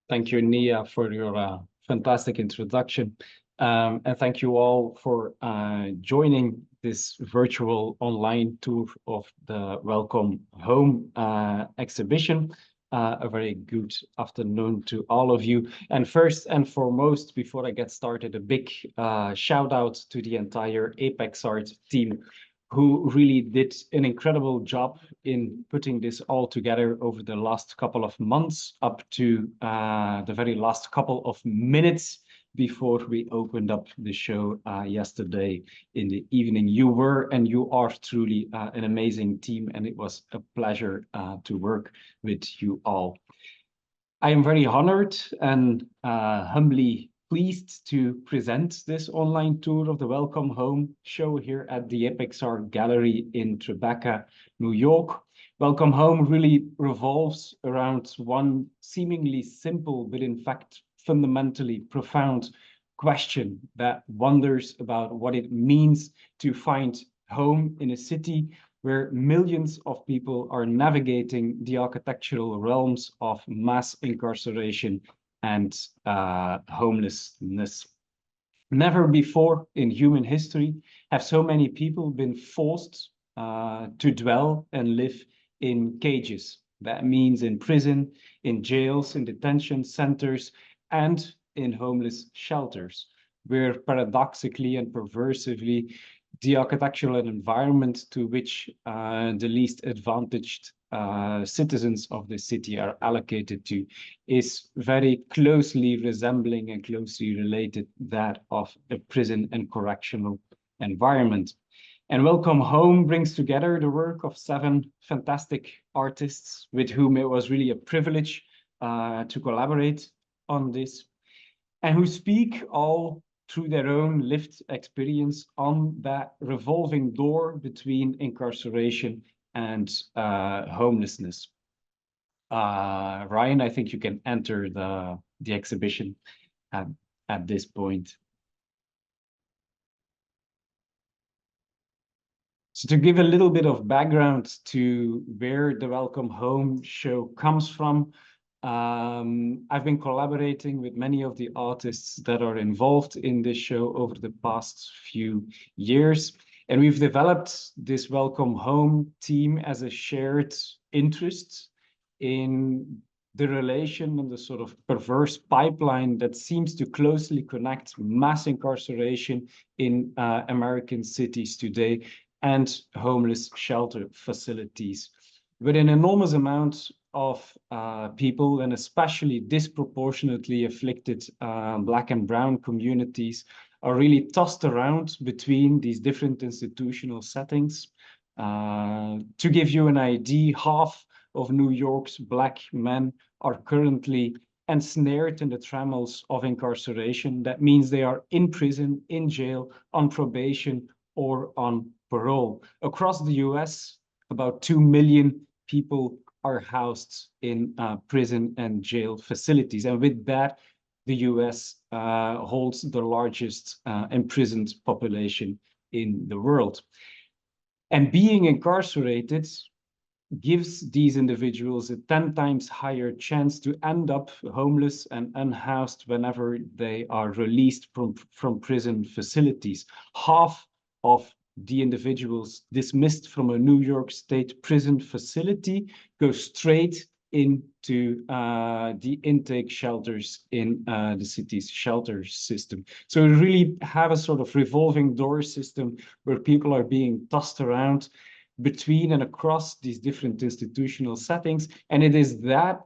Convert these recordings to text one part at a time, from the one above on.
Thank you, Nia, for your fantastic introduction. And thank you all for joining this virtual online tour of the Welcome Home exhibition. A very good afternoon to all of you. And first and foremost, before I get started, a big shout out to the entire Apex Art team, who really did an incredible job in putting this all together over the last couple of months up to the very last couple of minutes before we opened up the show yesterday in the evening. You were and you are truly an amazing team, and it was a pleasure to work with you all. I am very honored and humbly pleased to present this online tour of the Welcome Home show here at the Apex Art Gallery in Tribeca, New York. Welcome Home really revolves around one seemingly simple, but in fact fundamentally profound question that wonders about what it means to find home in a city where millions of people are navigating the architectural realms of mass incarceration and homelessness. Never before in human history have so many people been forced to dwell and live in cages. That means in prison, in jails, in detention centers, and in homeless shelters, where paradoxically and perversively the architectural environment to which the least advantaged citizens of the city are allocated to is very closely resembling and closely related that of a prison and correctional environment. And Welcome Home brings together the work of 7 fantastic artists with whom it was really a privilege to collaborate on this, and who speak all through their own lived experience on that revolving door between incarceration and homelessness. Ryan, I think you can enter the exhibition at this point. So to give a little bit of background to where the Welcome Home show comes from, I've been collaborating with many of the artists that are involved in this show over the past few years. And we've developed this Welcome Home team as a shared interest in the relation and the sort of perverse pipeline that seems to closely connect mass incarceration in American cities today and homeless shelter facilities, with an enormous amount of people, and especially disproportionately afflicted Black and Brown communities, are really tossed around between these different institutional settings. To give you an idea, half of New York's Black men are currently ensnared in the trammels of incarceration. That means they are in prison, in jail, on probation, or on parole. Across the US, about 2 million people are housed in prison and jail facilities. And with that, the US holds the largest imprisoned population in the world. And being incarcerated gives these individuals a 10 times higher chance to end up homeless and unhoused whenever they are released from prison facilities. Half of the individuals dismissed from a New York State prison facility go straight into the intake shelters in the city's shelter system. So we really have a sort of revolving door system where people are being tossed around between and across these different institutional settings. And it is that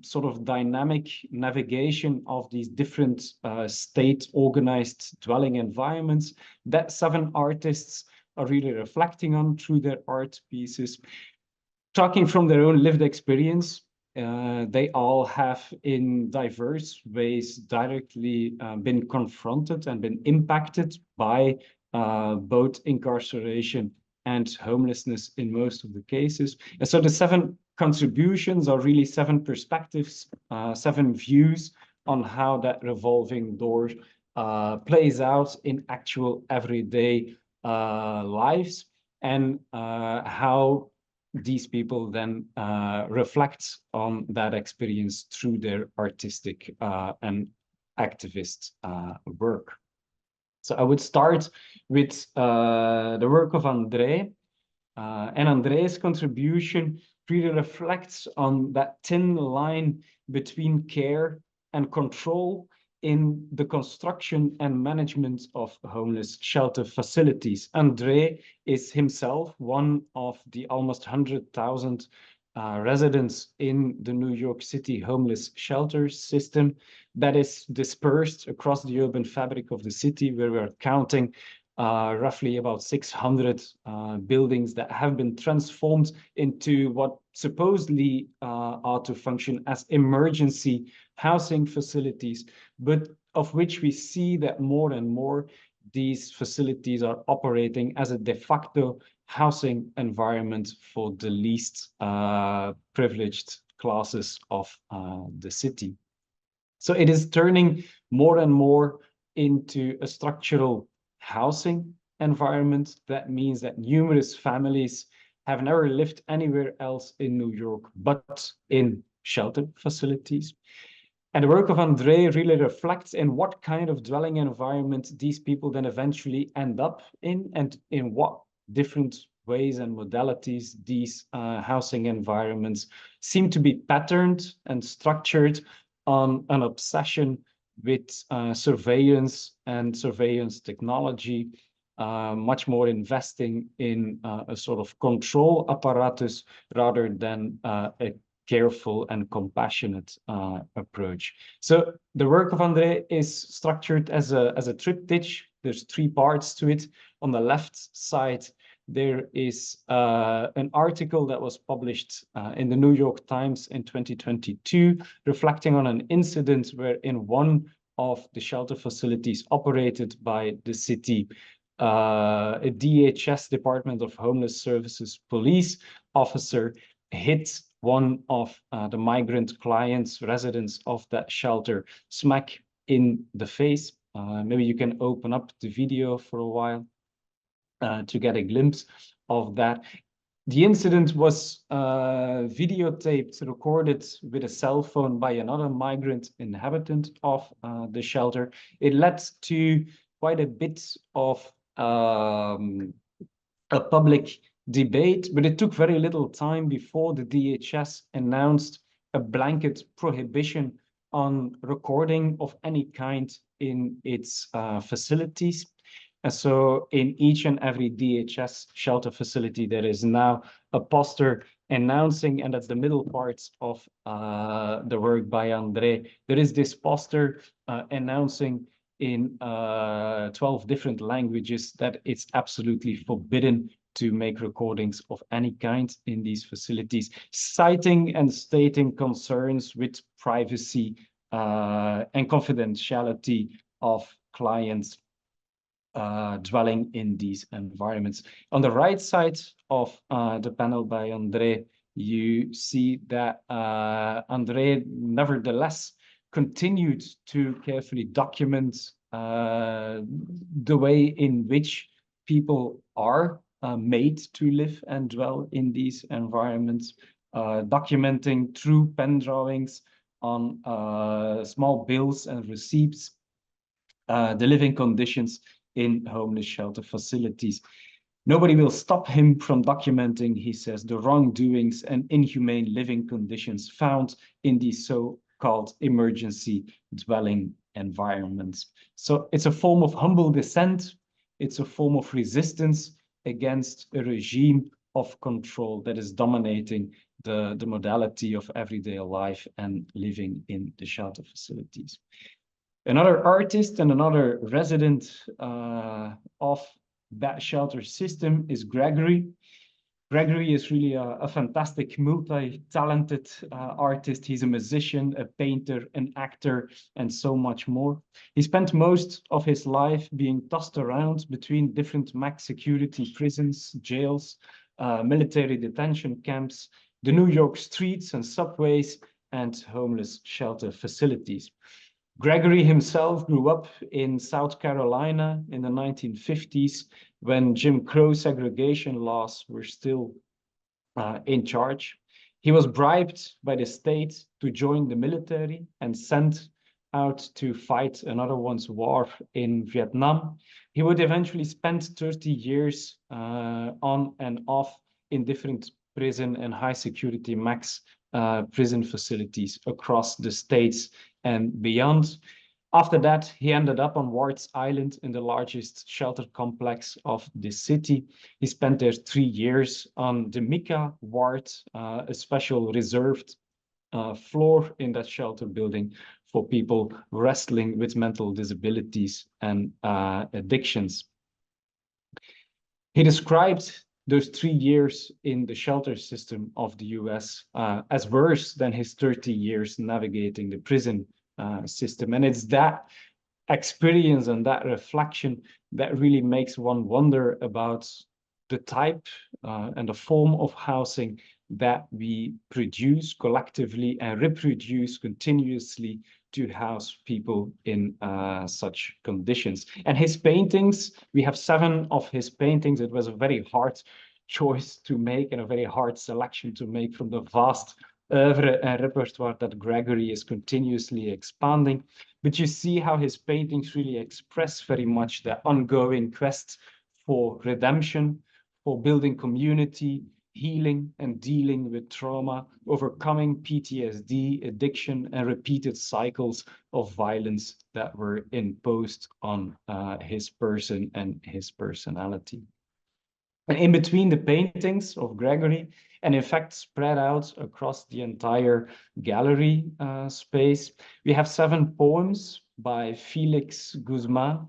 sort of dynamic navigation of these different state-organized dwelling environments that 7 artists are really reflecting on through their art pieces. Talking from their own lived experience, they all have in diverse ways directly been confronted and been impacted by both incarceration and homelessness in most of the cases. And so the 7 contributions are really 7 perspectives, 7 views on how that revolving door plays out in actual everyday lives, and how these people then reflect on that experience through their artistic and activist work. So I would start with the work of André. And André's contribution really reflects on that thin line between care and control in the construction and management of homeless shelter facilities. André is himself one of the almost 100,000 residents in the New York City homeless shelter system that is dispersed across the urban fabric of the city, where we're counting roughly about 600 buildings that have been transformed into what supposedly are to function as emergency housing facilities, but of which we see that more and more these facilities are operating as a de facto housing environment for the least privileged classes of the city. So it is turning more and more into a structural housing environment. That means that numerous families have never lived anywhere else in New York but in shelter facilities. And the work of André really reflects in what kind of dwelling environment these people then eventually end up in, and in what different ways and modalities these housing environments seem to be patterned and structured on an obsession with surveillance and surveillance technology, much more investing in a sort of control apparatus rather than a careful and compassionate approach. So the work of André is structured as a triptych. There's 3 parts to it. On the left side, there is an article that was published in the New York Times in 2022, reflecting on an incident where in one of the shelter facilities operated by the city, a DHS, Department of Homeless Services police officer, hit one of the migrant clients, residents of that shelter, smack in the face. Maybe you can open up the video for a while to get a glimpse of that. The incident was videotaped, recorded with a cell phone by another migrant inhabitant of the shelter. It led to quite a bit of a public debate, but it took very little time before the DHS announced a blanket prohibition on recording of any kind in its facilities. And so in each and every DHS shelter facility, there is now a poster announcing, and that's the middle parts of the work by André. There is this poster announcing in 12 different languages that it's absolutely forbidden to make recordings of any kind in these facilities, citing and stating concerns with privacy and confidentiality of clients dwelling in these environments. On the right side of the panel by André, you see that André nevertheless continued to carefully document the way in which people are made to live and dwell in these environments, documenting through pen drawings on small bills and receipts the living conditions in homeless shelter facilities. Nobody will stop him from documenting, he says, the wrongdoings and inhumane living conditions found in these so-called emergency dwelling environments. So it's a form of humble dissent. It's a form of resistance against a regime of control that is dominating the modality of everyday life and living in the shelter facilities. Another artist and another resident of that shelter system is Gregory. Gregory is really a fantastic, multi-talented artist. He's a musician, a painter, an actor, and so much more. He spent most of his life being tossed around between different max security prisons, jails, military detention camps, the New York streets and subways, and homeless shelter facilities. Gregory himself grew up in South Carolina in the 1950s when Jim Crow segregation laws were still in charge. He was bribed by the state to join the military and sent out to fight another one's war in Vietnam. He would eventually spend 30 years on and off in different prison and high security max prison facilities across the states and beyond. After that, he ended up on Wards Island in the largest shelter complex of the city. He spent there 3 years on the Mika ward, a special reserved floor in that shelter building for people wrestling with mental disabilities and addictions. He described those 3 years in the shelter system of the US as worse than his 30 years navigating the prison system. And it's that experience and that reflection that really makes one wonder about the type and the form of housing that we produce collectively and reproduce continuously to house people in such conditions. And his paintings, we have 7 of his paintings. It was a very hard choice to make and a very hard selection to make from the vast oeuvre and repertoire that Gregory is continuously expanding. But you see how his paintings really express very much the ongoing quest for redemption, for building community, healing and dealing with trauma, overcoming PTSD, addiction, and repeated cycles of violence that were imposed on his person and his personality. And in between the paintings of Gregory, and in fact spread out across the entire gallery space, we have 7 poems by Felix Guzman.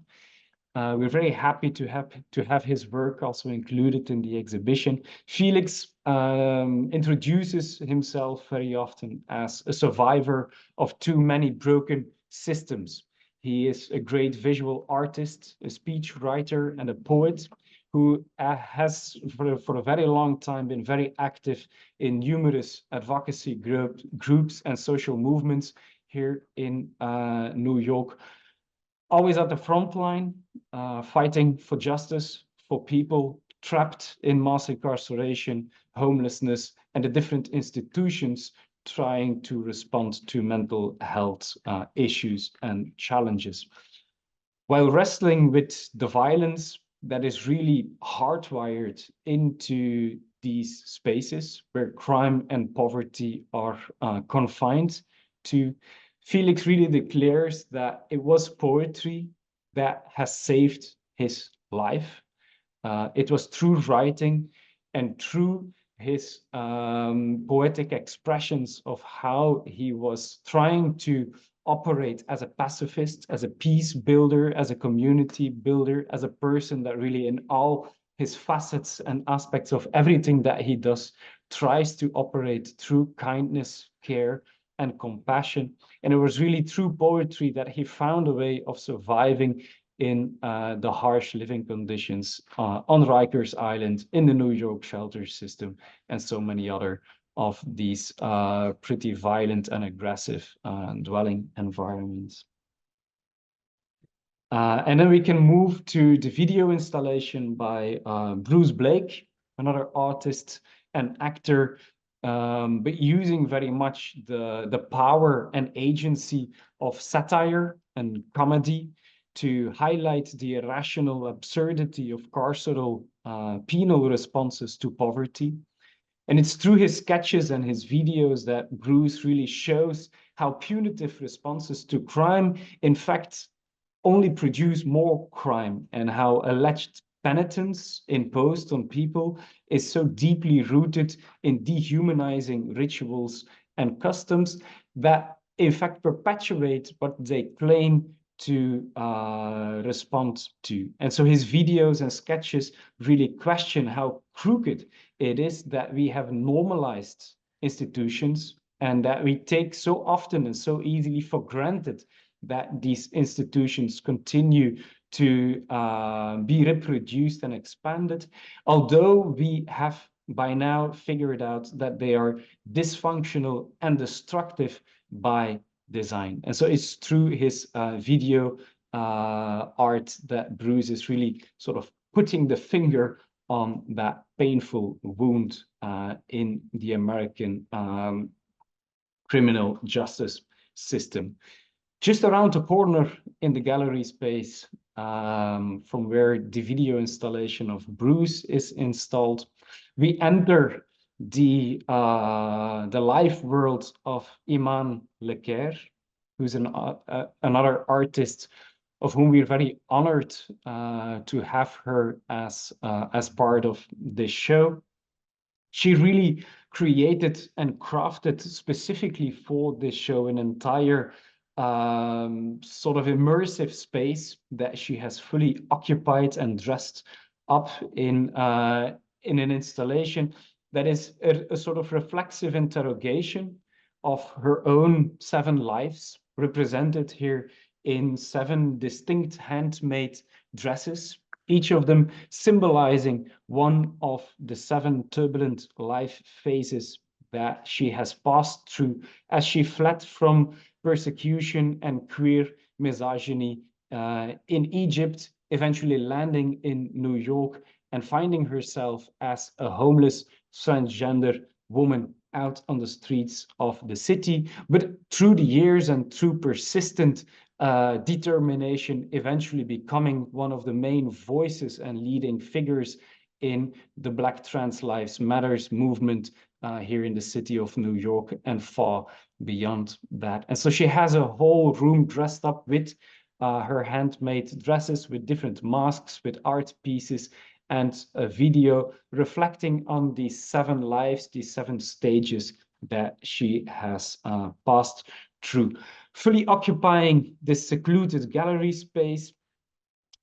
We're very happy to have his work also included in the exhibition. Felix introduces himself very often as a survivor of too many broken systems. He is a great visual artist, a speech writer, and a poet who has for a very long time been very active in numerous advocacy groups and social movements here in New York. Always at the front line, fighting for justice for people trapped in mass incarceration, homelessness, and the different institutions trying to respond to mental health issues and challenges. While wrestling with the violence that is really hardwired into these spaces where crime and poverty are confined to, Felix really declares that it was poetry that has saved his life. It was through writing and through his poetic expressions of how he was trying to operate as a pacifist, as a peace builder, as a community builder, as a person that really in all his facets and aspects of everything that he does tries to operate through kindness, care, and compassion. And it was really through poetry that he found a way of surviving in the harsh living conditions on Rikers Island, in the New York shelter system, and so many other of these pretty violent and aggressive dwelling environments. And then we can move to the video installation by Bruce Blake, another artist and actor, but using very much the power and agency of satire and comedy to highlight the irrational absurdity of carceral penal responses to poverty. And it's through his sketches and his videos that Bruce really shows how punitive responses to crime, in fact, only produce more crime, and how alleged penitence imposed on people is so deeply rooted in dehumanizing rituals and customs that, in fact, perpetuate what they claim to respond to. And so his videos and sketches really question how crooked it is that we have normalized institutions and that we take so often and so easily for granted that these institutions continue to be reproduced and expanded, although we have by now figured out that they are dysfunctional and destructive by design. And so it's through his video art that Bruce is really sort of putting the finger on that painful wound in the American criminal justice system. Just around the corner in the gallery space from where the video installation of Bruce is installed, we enter the life world of Iman Lecaire, who's another artist of whom we're very honored to have her as part of this show. She really created and crafted specifically for this show an entire sort of immersive space that she has fully occupied and dressed up in an installation that is a sort of reflexive interrogation of her own 7 lives, represented here in 7 distinct handmade dresses, each of them symbolizing one of the 7 turbulent life phases that she has passed through as she fled from persecution and queer misogyny in Egypt, eventually landing in New York and finding herself as a homeless transgender woman out on the streets of the city. But through the years and through persistent determination, eventually becoming one of the main voices and leading figures in the Black Trans Lives Matters movement here in the city of New York and far beyond that. And so she has a whole room dressed up with her handmade dresses, with different masks, with art pieces, and a video reflecting on these 7 lives, these 7 stages that she has passed through. Fully occupying this secluded gallery space,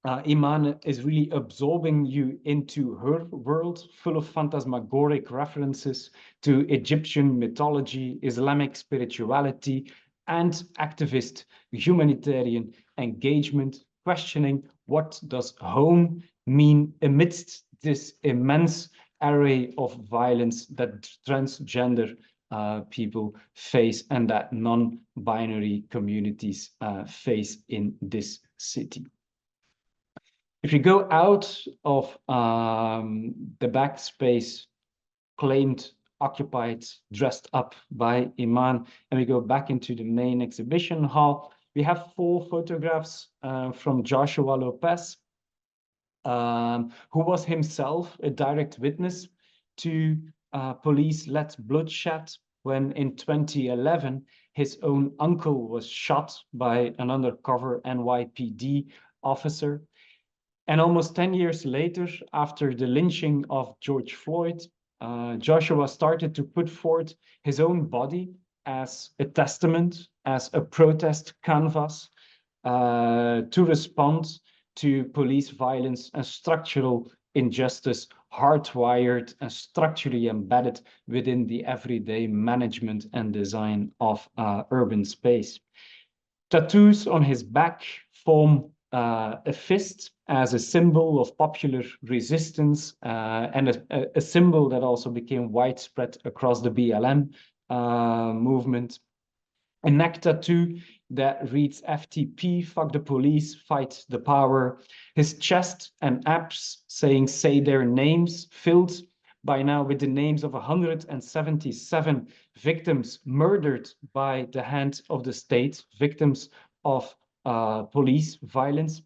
Iman is really absorbing you into her world, full of phantasmagoric references to Egyptian mythology, Islamic spirituality, and activist humanitarian engagement, questioning what does home mean amidst this immense array of violence that transgender people face and that non-binary communities face in this city. If you go out of the backspace claimed, occupied, dressed up by Iman, and we go back into the main exhibition hall, we have 4 photographs from Joshua Lopez, who was himself a direct witness to police-led bloodshed when in 2011 his own uncle was shot by an undercover NYPD officer. And almost 10 years later, after the lynching of George Floyd, Joshua started to put forth his own body as a testament, as a protest canvas to respond to police violence and structural injustice, hardwired and structurally embedded within the everyday management and design of urban space. Tattoos on his back form a fist as a symbol of popular resistance and a symbol that also became widespread across the BLM movement. A neck tattoo that reads FTP, fuck the police, fight the power. His chest and abs saying say their names, filled by now with the names of 177 victims murdered by the hand of the state, victims of police violence.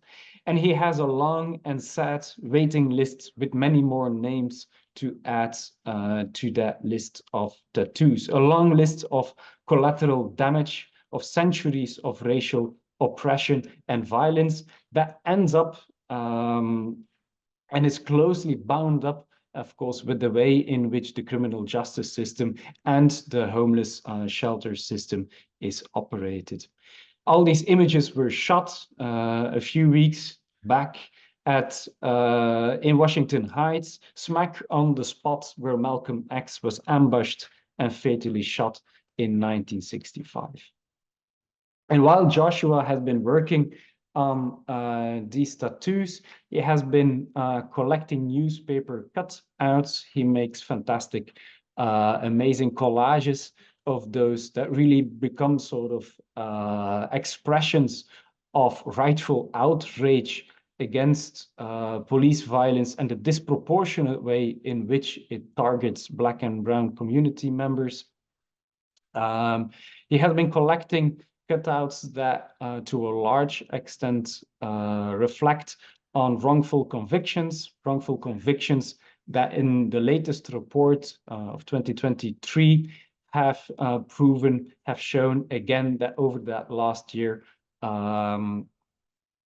And he has a long and sad waiting list with many more names to add to that list of tattoos. A long list of collateral damage of centuries of racial oppression and violence that ends up and is closely bound up, of course, with the way in which the criminal justice system and the homeless shelter system is operated. All these images were shot a few weeks back at in Washington Heights, smack on the spot where Malcolm X was ambushed and fatally shot in 1965. And while Joshua has been working on these tattoos, he has been collecting newspaper cutouts. He makes fantastic, amazing collages of those that really become sort of expressions of rightful outrage against police violence and the disproportionate way in which it targets Black and brown community members. He has been collecting cutouts that, to a large extent, reflect on wrongful convictions that in the latest report of 2023 have shown again that over that last year,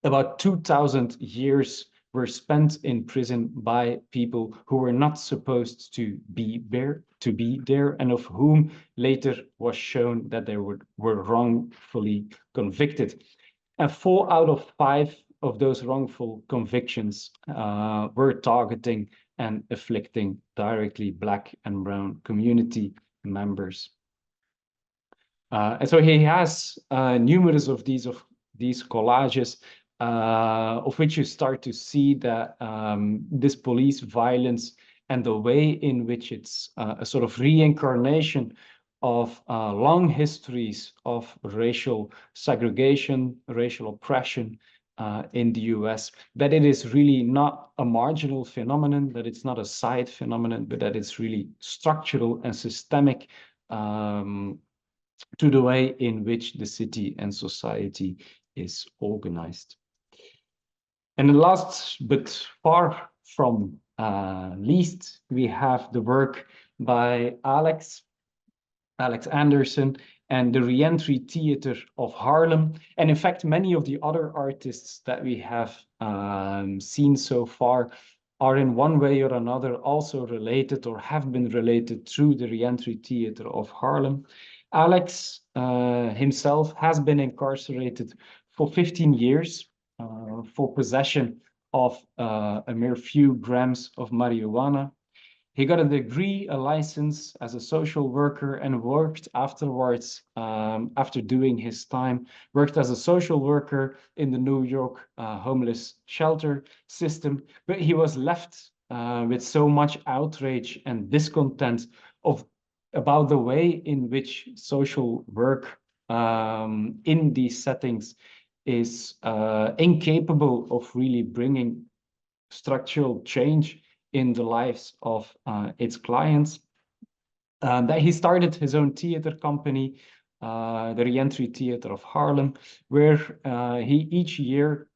about 2,000 years were spent in prison by people who were not supposed to be there, and of whom later was shown that they were wrongfully convicted. And 4 out of 5 of those wrongful convictions were targeting and afflicting directly Black and brown community members. And so he has numerous of these collages, of which you start to see that this police violence and the way in which it's a sort of reincarnation of long histories of racial segregation, racial oppression in the US, that it is really not a marginal phenomenon, that it's not a side phenomenon, but that it's really structural and systemic to the way in which the city and society is organized. And last but far from least, we have the work by Alex Anderson and the Reentry Theater of Harlem. And in fact, many of the other artists that we have seen so far are in one way or another also related or have been related through the Reentry Theater of Harlem. Alex himself has been incarcerated for 15 years for possession of a mere few grams of marijuana. He got a degree, a license as a social worker, and worked afterwards, after doing his time, worked as a social worker in the New York homeless shelter system. But he was left with so much outrage and discontent about the way in which social work in these settings is incapable of really bringing structural change in the lives of its clients, that he started his own theater company, the Reentry Theater of Harlem, where he each year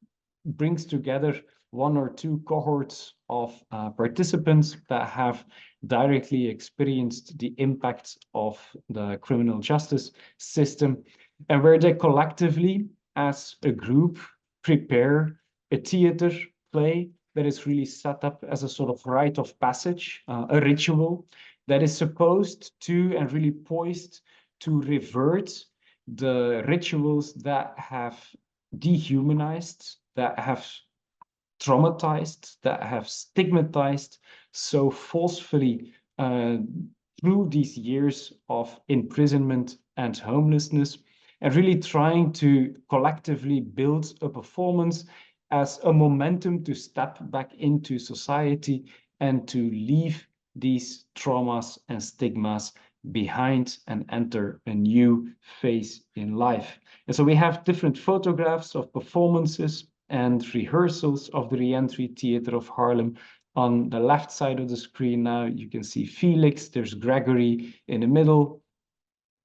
brings together 1 or 2 cohorts of participants that have directly experienced the impact of the criminal justice system, and where they collectively, as a group, prepare a theater play that is really set up as a sort of rite of passage, a ritual that is supposed to and really poised to revert the rituals that have dehumanized, that have traumatized, that have stigmatized so forcefully through these years of imprisonment and homelessness, and really trying to collectively build a performance as a momentum to step back into society and to leave these traumas and stigmas behind and enter a new phase in life. And so we have different photographs of performances and rehearsals of the Reentry Theater of Harlem. On the left side of the screen now, you can see Felix, there's Gregory in the middle,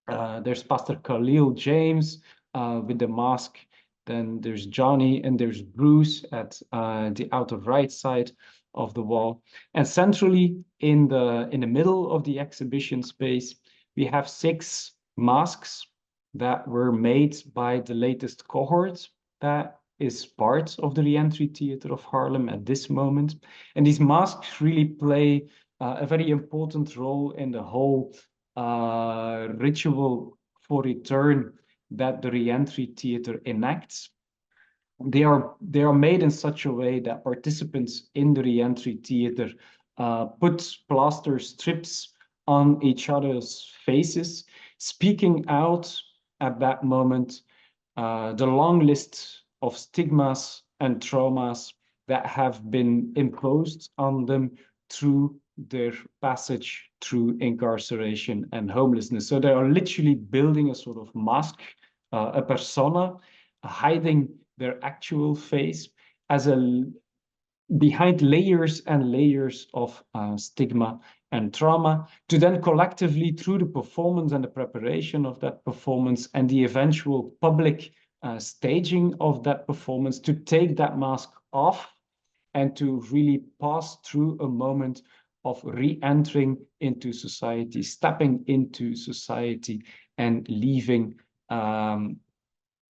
there's Pastor Khalil James with the mask, then there's Johnny, and there's Bruce at the outer right side of the wall. And centrally in the middle of the exhibition space, we have 6 masks that were made by the latest cohort that is part of the Reentry Theater of Harlem at this moment. And these masks really play a very important role in the whole ritual for return that the Reentry Theater enacts. They are made in such a way that participants in the Reentry Theater put plaster strips on each other's faces, speaking out at that moment the long list of stigmas and traumas that have been imposed on them through their passage through incarceration and homelessness. So they are literally building a sort of mask, a persona, hiding their actual face, as behind layers and layers of stigma and trauma, to then collectively, through the performance and the preparation of that performance and the eventual public staging of that performance, to take that mask off and to really pass through a moment of re-entering into society, stepping into society, and leaving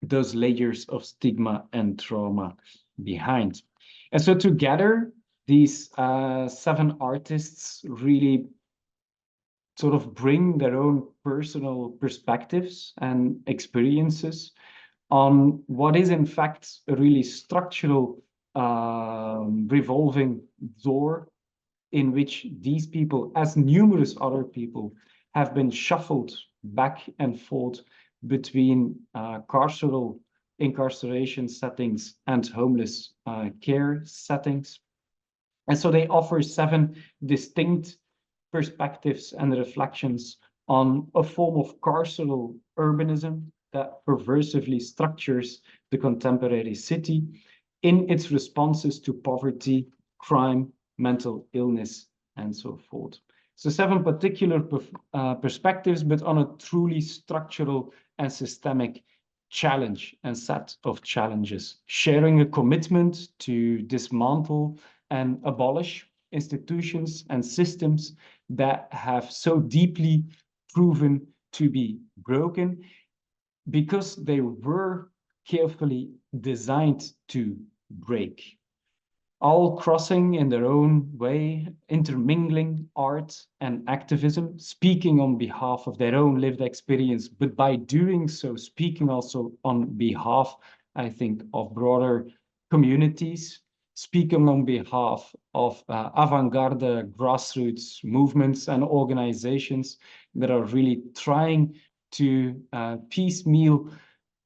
those layers of stigma and trauma behind. And so together, these 7 artists really sort of bring their own personal perspectives and experiences on what is in fact a really structural revolving door in which these people, as numerous other people, have been shuffled back and forth between carceral incarceration settings and homeless care settings. And so they offer 7 distinct perspectives and reflections on a form of carceral urbanism that perversively structures the contemporary city in its responses to poverty, crime, mental illness, and so forth. So 7 particular perspectives, but on a truly structural and systemic challenge and set of challenges, sharing a commitment to dismantle and abolish institutions and systems that have so deeply proven to be broken because they were carefully designed to break. All crossing in their own way, intermingling art and activism, speaking on behalf of their own lived experience, but by doing so, speaking also on behalf, I think, of broader communities, speaking on behalf of avant-garde grassroots movements and organizations that are really trying to piecemeal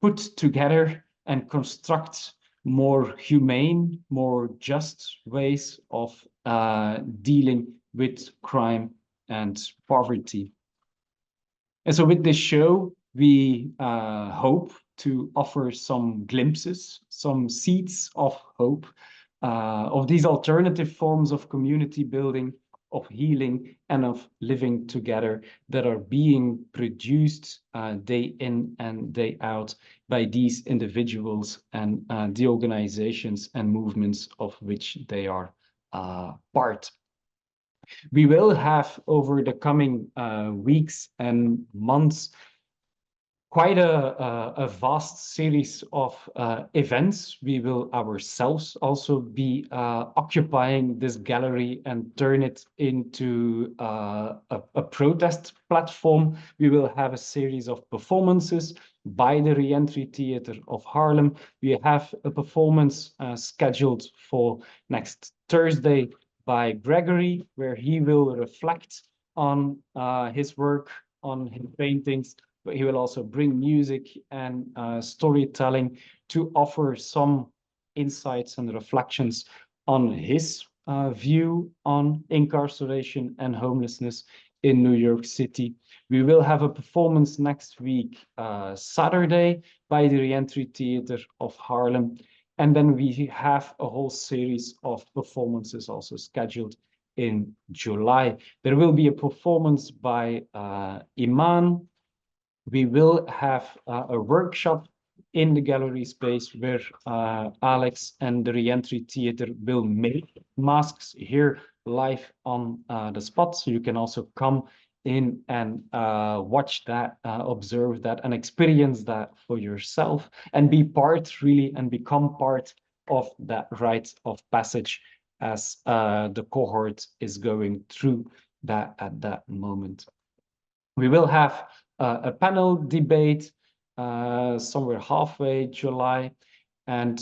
put together and construct more humane, more just ways of dealing with crime and poverty. And so with this show, we hope to offer some glimpses, some seeds of hope of these alternative forms of community building, of healing, and of living together that are being produced day in and day out by these individuals and the organizations and movements of which they are part. We will have over the coming weeks and months quite a vast series of events. We will ourselves also be occupying this gallery and turn it into a protest platform. We will have a series of performances by the Reentry Theatre of Haarlem. We have a performance scheduled for next Thursday by Gregory, where he will reflect on his work, on his paintings, but he will also bring music and storytelling to offer some insights and reflections on his view on incarceration and homelessness in New York City. We will have a performance next week, Saturday, by the Reentry Theatre of Haarlem. And then we have a whole series of performances also scheduled in July. There will be a performance by Iman. We will have a workshop in the gallery space where Alex and the Reentry Theatre will make masks here live on the spot. So you can also come in and watch that, observe that, and experience that for yourself, and be part really and become part of that rite of passage as the cohort is going through that at that moment. We will have a panel debate somewhere halfway July, and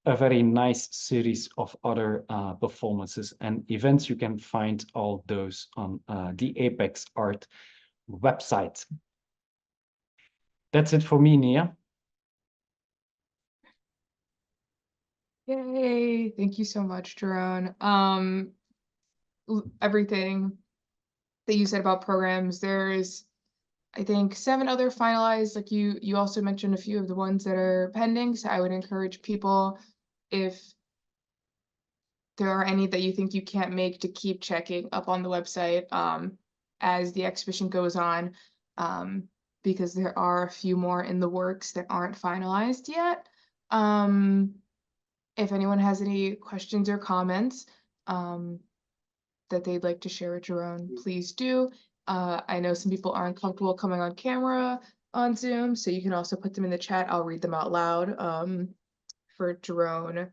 a very nice series of other performances and events. You can find all those on the Apex Art website. That's it for me, Nia. Yay! Thank you so much, Jeroen. Everything that you said about programs, there is I think 7 other finalized. Like you also mentioned a few of the ones that are pending. So I would encourage people, if there are any that you think you can't make, to keep checking up on the website as the exhibition goes on, because there are a few more in the works that aren't finalized yet. If anyone has any questions or comments that they'd like to share with Jeroen, please do. I know some people aren't comfortable coming on camera on Zoom, so you can also put them in the chat. I'll read them out loud for Jeroen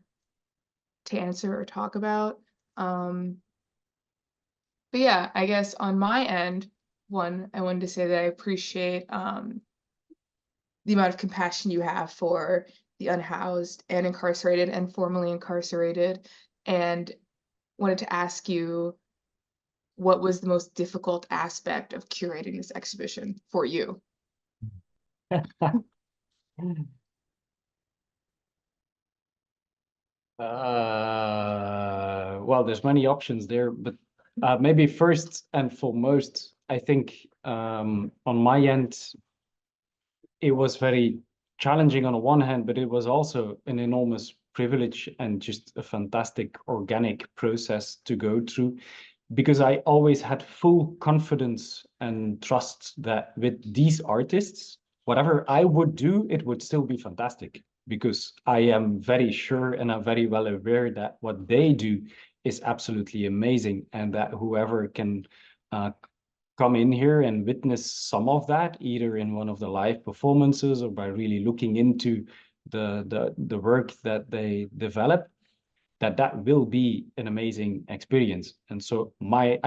to answer or talk about. But yeah, I guess on my end, I wanted to say that I appreciate the amount of compassion you have for the unhoused and incarcerated and formerly incarcerated, and wanted to ask you, what was the most difficult aspect of curating this exhibition for you? Well, there's many options there, but maybe first and foremost, I think on my end, it was very challenging on the one hand, but it was also an enormous privilege and just a fantastic organic process to go through, because I always had full confidence and trust that with these artists, whatever I would do, it would still be fantastic, because I am very sure and I'm very well aware that what they do is absolutely amazing, and that whoever can come in here and witness some of that, either in one of the live performances or by really looking into the work that they develop, that will be an amazing experience. And so I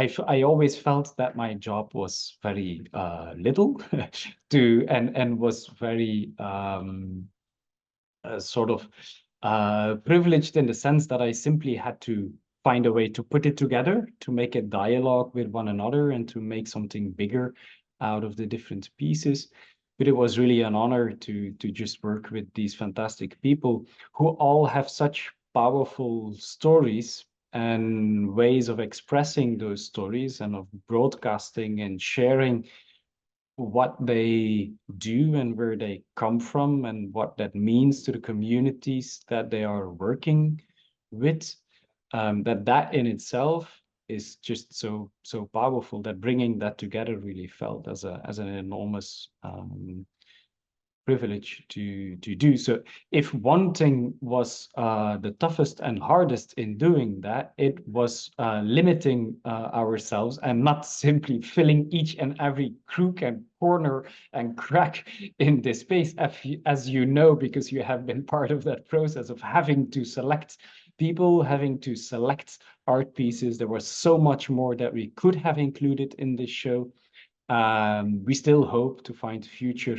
always felt that my job was very little and was very sort of privileged in the sense that I simply had to find a way to put it together, to make a dialogue with one another and to make something bigger out of the different pieces. But it was really an honor to just work with these fantastic people who all have such powerful stories and ways of expressing those stories and of broadcasting and sharing what they do and where they come from and what that means to the communities that they are working with. That in itself is just so powerful, that bringing that together really felt as an enormous privilege to do. So if one thing was the toughest and hardest in doing that, it was limiting ourselves and not simply filling each and every crook and corner and crack in this space, as you know, because you have been part of that process of having to select people, having to select art pieces. There was so much more that we could have included in this show. We still hope to find future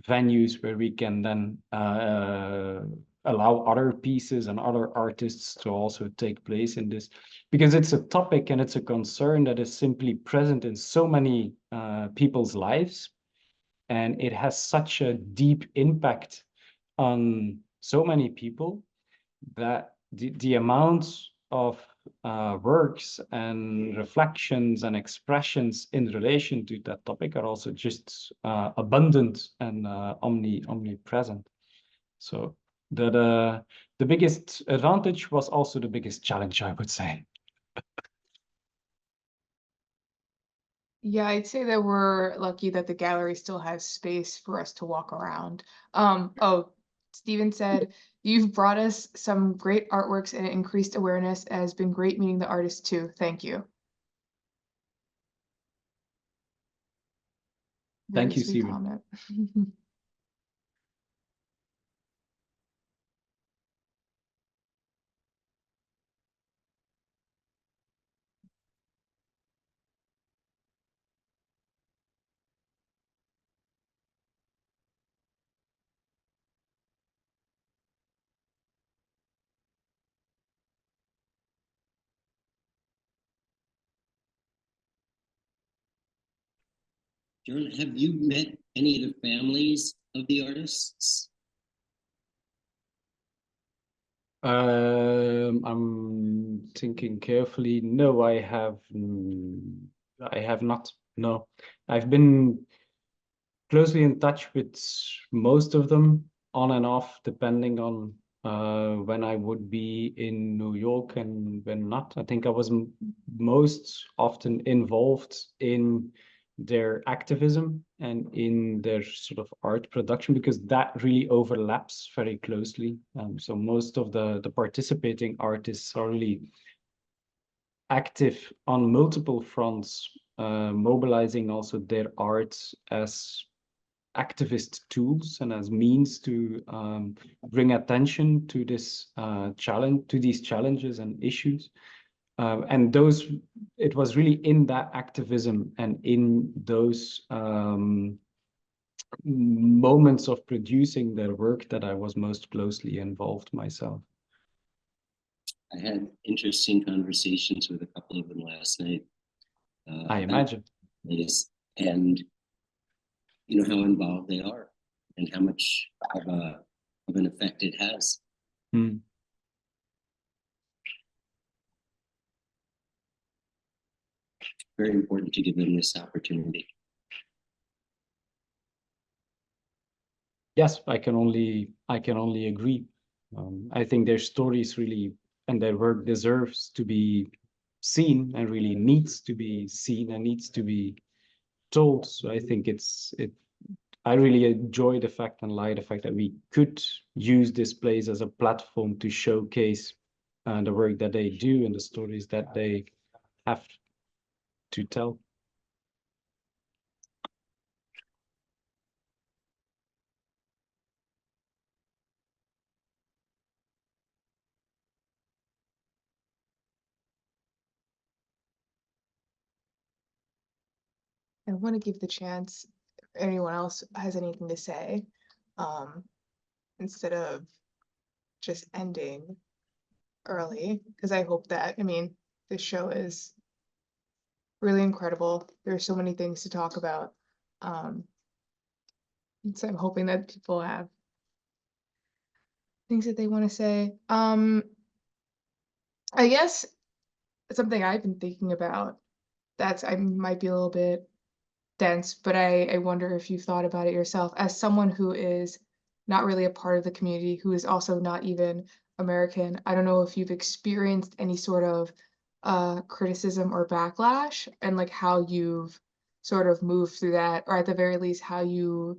venues where we can then allow other pieces and other artists to also take place in this, because it's a topic and it's a concern that is simply present in so many people's lives, and it has such a deep impact on so many people that the amount of works and reflections and expressions in relation to that topic are also just abundant and omnipresent. So that the biggest advantage was also the biggest challenge, I would say. Yeah, I'd say that we're lucky that the gallery still has space for us to walk around. Oh, Steven said, "You've brought us some great artworks and increased awareness. It has been great meeting the artists too. Thank you." Very Thank you, sweet Steven. comment. Jeroen, have you met any of the families of the artists? I'm thinking carefully. No, I have not. No, I've been closely in touch with most of them, on and off, depending on when I would be in New York and when not. I think I was most often involved in their activism and in their sort of art production, because that really overlaps very closely. So most of the participating artists are really active on multiple fronts, mobilizing also their art as activist tools and as means to bring attention to this challenge, to these challenges and issues. And it was really in that activism and in those moments of producing their work that I was most closely involved myself. I had interesting conversations with a couple of them last night. I imagine. And you know how involved they are and how much of an effect it has. Hmm. Very important to give them this opportunity. Yes, I can only agree. I think their stories really and their work deserves to be seen and really needs to be seen and needs to be told. So I think I really enjoy the fact and like the fact that we could use this place as a platform to showcase the work that they do and the stories that they have to tell. I want to give the chance if anyone else has anything to say, instead of just ending early, because I hope that, I mean, this show is really incredible. There's so many things to talk about. So I'm hoping that people have things that they want to say. I guess something I've been thinking about I might be a little bit dense, but I wonder if you've thought about it yourself as someone who is not really a part of the community, who is also not even American. I don't know if you've experienced any sort of criticism or backlash, and like how you've sort of moved through that, or at the very least how you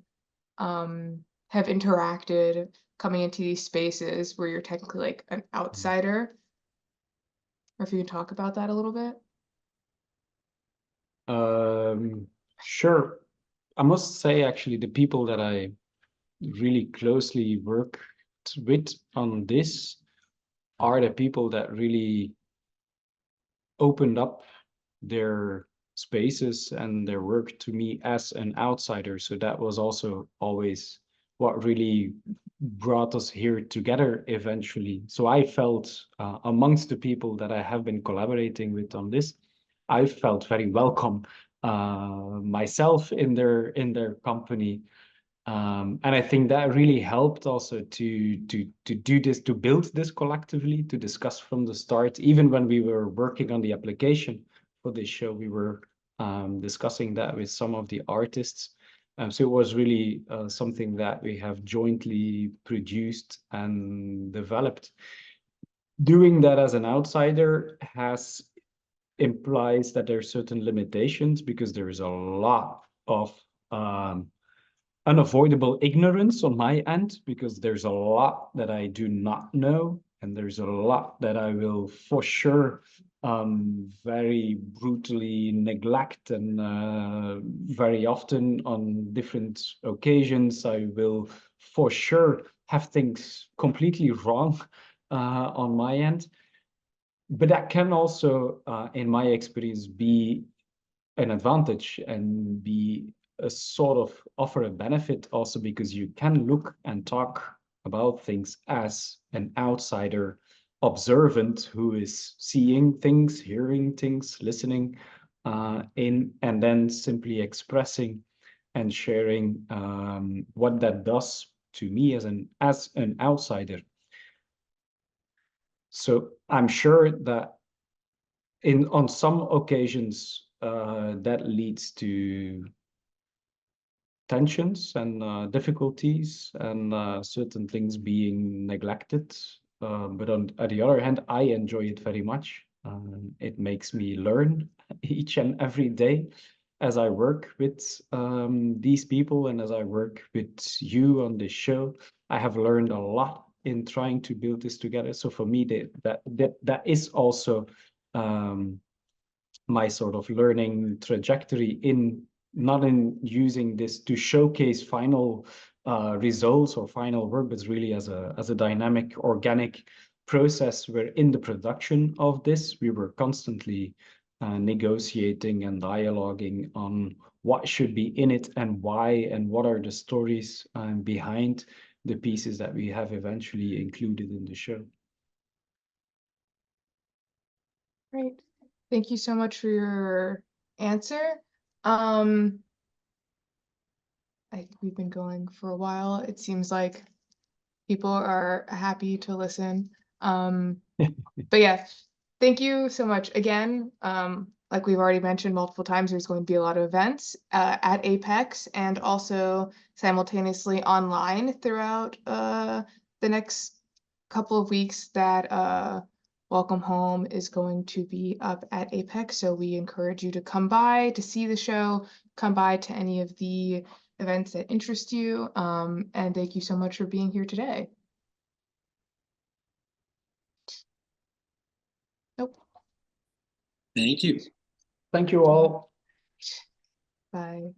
have interacted coming into these spaces where you're technically like an outsider, or if you can talk about that a little bit. Sure. I must say, actually, the people that I really closely work with on this are the people that really opened up their spaces and their work to me as an outsider. So that was also always what really brought us here together eventually. So I felt amongst the people that I have been collaborating with on this, I felt very welcome myself in their company. And I think that really helped also to do this, to build this collectively, to discuss from the start. Even when we were working on the application for this show, we were discussing that with some of the artists. So it was really something that we have jointly produced and developed. Doing that as an outsider implies that there are certain limitations, because there is a lot of unavoidable ignorance on my end, because there's a lot that I do not know, and there's a lot that I will for sure very brutally neglect, and very often on different occasions I will for sure have things completely wrong on my end. But that can also, in my experience, be an advantage and be a sort of offer a benefit also, because you can look and talk about things as an outsider observant who is seeing things, hearing things, listening and then simply expressing and sharing what that does to me as an outsider. So I'm sure that on some occasions that leads to tensions and difficulties and certain things being neglected. But on the other hand, I enjoy it very much. It makes me learn each and every day as I work with these people and as I work with you on this show. I have learned a lot in trying to build this together. So for me, that is also my sort of learning trajectory, in not in using this to showcase final results or final work, but really as a dynamic, organic process where in the production of this, we were constantly negotiating and dialoguing on what should be in it and why, and what are the stories behind the pieces that we have eventually included in the show. Great. Thank you so much for your answer. I think we've been going for a while. It seems like people are happy to listen. But yeah, thank you so much again. Like we've already mentioned multiple times, there's going to be a lot of events at Apex and also simultaneously online throughout the next couple of weeks that Welcome Home is going to be up at Apex. So we encourage you to come by to see the show, come by to any of the events that interest you. And thank you so much for being here today. Nope. Thank you. Thank you all. Bye.